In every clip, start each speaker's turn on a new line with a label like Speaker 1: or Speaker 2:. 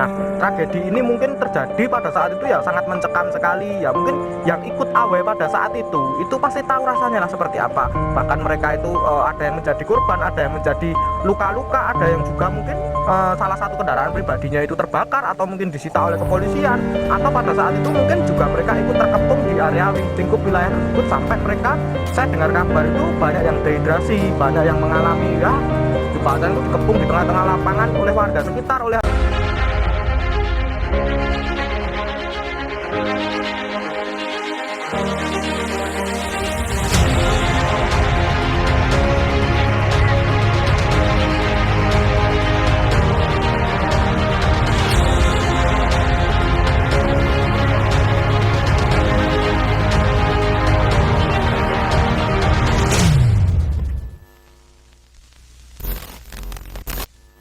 Speaker 1: Nah, tragedi ini mungkin terjadi pada saat itu ya sangat mencekam sekali ya. Mungkin yang ikut AW pada saat itu pasti tahu rasanya lah seperti apa. Bahkan mereka itu ada yang menjadi korban, ada yang menjadi luka-luka, ada yang juga mungkin salah satu kendaraan pribadinya itu terbakar atau mungkin disita oleh kepolisian, atau pada saat itu mungkin juga mereka ikut terkepung di area lingkup wilayah tersebut sampai mereka, saya dengar kabar itu banyak yang dehidrasi, banyak yang mengalami ya bahkan itu dikepung di tengah-tengah lapangan oleh warga sekitar, oleh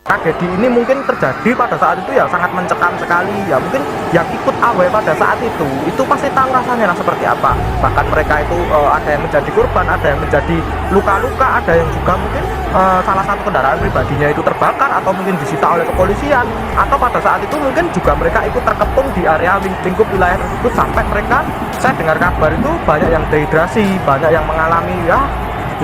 Speaker 1: tragedi ini mungkin terjadi pada saat itu ya sangat mencekam sekali ya. Mungkin yang ikut AW pada saat itu pasti tahu rasanya lah seperti apa. Bahkan mereka itu ada yang menjadi korban, ada yang menjadi luka-luka, ada yang juga mungkin salah satu kendaraan pribadinya itu terbakar atau mungkin disita oleh kepolisian, atau pada saat itu mungkin juga mereka ikut terkepung di area lingkup wilayah tersebut sampai mereka, saya dengar kabar itu banyak yang dehidrasi, banyak yang mengalami ya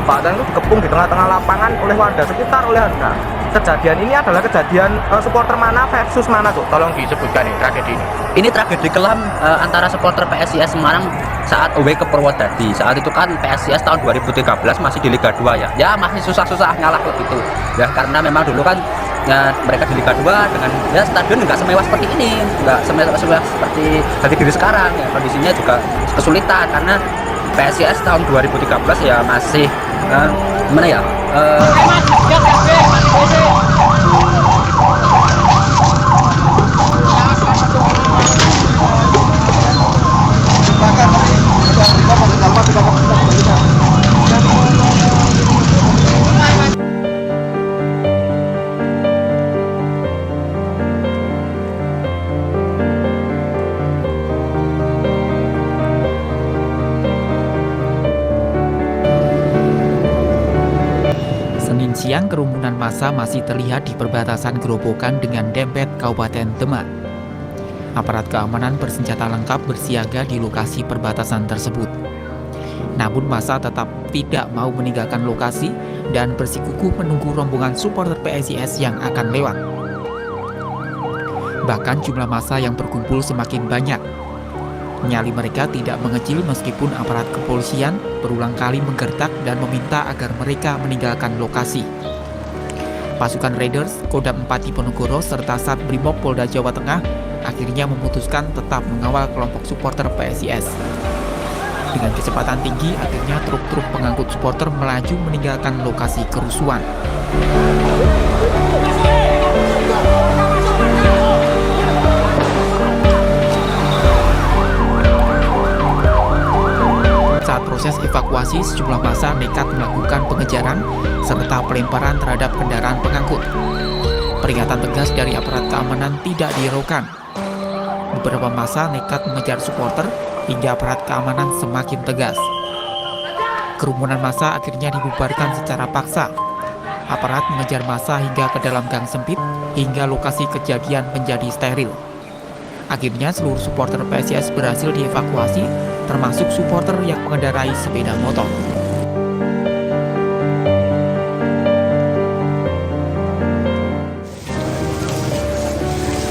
Speaker 1: bahkan itu dikepung di tengah-tengah lapangan oleh warga sekitar, oleh nah, kejadian ini adalah kejadian supporter mana versus mana tuh? Tolong disebutkan nih tragedi ini.
Speaker 2: Ini tragedi kelam antara supporter PSIS Semarang saat away ke Purwodadi. Saat itu kan PSIS tahun 2013 masih di Liga 2 ya. Ya masih susah-susah ngalah klub itu. Ya karena memang dulu kan ya, mereka di Liga 2 dengan ya stadion nggak semewah seperti ini, nggak semewah seperti dari diri sekarang ya. Kondisinya juga kesulitan karena PSIS tahun 2013 ya masih gimana ya?
Speaker 3: Siang, kerumunan massa masih terlihat di perbatasan Gerobokan dengan Dempet, Kabupaten Demak. Aparat keamanan bersenjata lengkap bersiaga di lokasi perbatasan tersebut. Namun massa tetap tidak mau meninggalkan lokasi dan bersikukuh menunggu rombongan supporter PSIS yang akan lewat. Bahkan jumlah massa yang berkumpul semakin banyak. Nyali mereka tidak mengecil meskipun aparat kepolisian berulang kali menggertak dan meminta agar mereka meninggalkan lokasi. Pasukan Raiders, Kodam 4 Diponegoro serta Satbrimob Polda Jawa Tengah akhirnya memutuskan tetap mengawal kelompok supporter PSIS. Dengan kecepatan tinggi, akhirnya truk-truk pengangkut supporter melaju meninggalkan lokasi kerusuhan. Saat proses evakuasi, sejumlah massa nekat melakukan pengejaran serta pelemparan terhadap kendaraan pengangkut. Peringatan tegas dari aparat keamanan tidak dihiraukan. Beberapa massa nekat mengejar supporter hingga aparat keamanan semakin tegas. Kerumunan massa akhirnya dibubarkan secara paksa. Aparat mengejar massa hingga ke dalam gang sempit hingga lokasi kejadian menjadi steril. Akhirnya seluruh supporter PSIS berhasil dievakuasi, termasuk supporter yang mengendarai sepeda motor.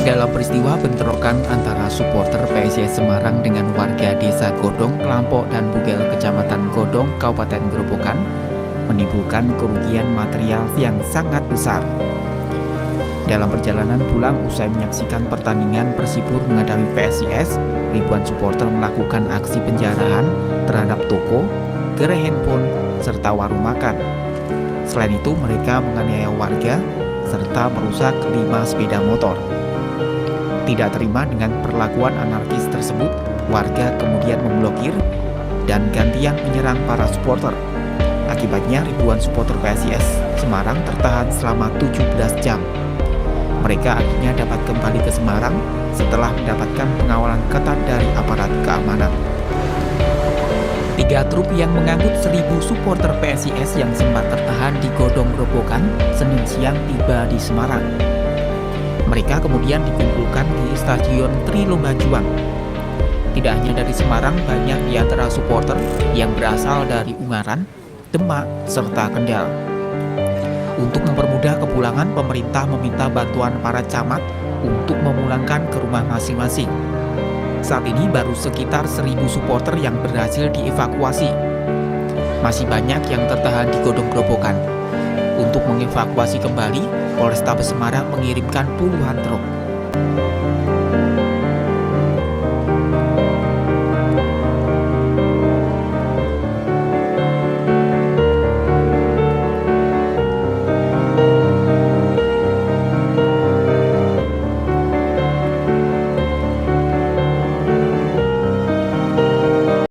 Speaker 3: Dalam peristiwa bentrokan antara supporter PSIS Semarang dengan warga desa Godong, Kelampok, dan Bugel, Kecamatan Godong, Kabupaten Gerobokan, menimbulkan kerugian material yang sangat besar. Dalam perjalanan pulang usai menyaksikan pertandingan Persipur menghadapi PSIS, ribuan supporter melakukan aksi penjarahan terhadap toko, gerai handphone, serta warung makan. Selain itu, mereka menganiaya warga serta merusak 5 sepeda motor. Tidak terima dengan perlakuan anarkis tersebut, warga kemudian memblokir dan gantian menyerang para supporter. Akibatnya ribuan supporter PSIS Semarang tertahan selama 17 jam. Mereka akhirnya dapat kembali ke Semarang setelah mendapatkan pengawalan ketat dari aparat keamanan. 3 truk yang mengangkut 1.000 supporter PSIS yang sempat tertahan di Godong Gerobokan Senin siang tiba di Semarang. Mereka kemudian dikumpulkan di Stadion Trilomba Juang. Tidak hanya dari Semarang, banyak di antara supporter yang berasal dari Ungaran, Demak, serta Kendal. Untuk mempermudah kepulangan, pemerintah meminta bantuan para camat untuk memulangkan ke rumah masing-masing. Saat ini baru sekitar 1.000 supporter yang berhasil dievakuasi. Masih banyak yang tertahan di Godong Grobogan. Untuk mengevakuasi kembali, Polrestabes Semarang mengirimkan puluhan truk.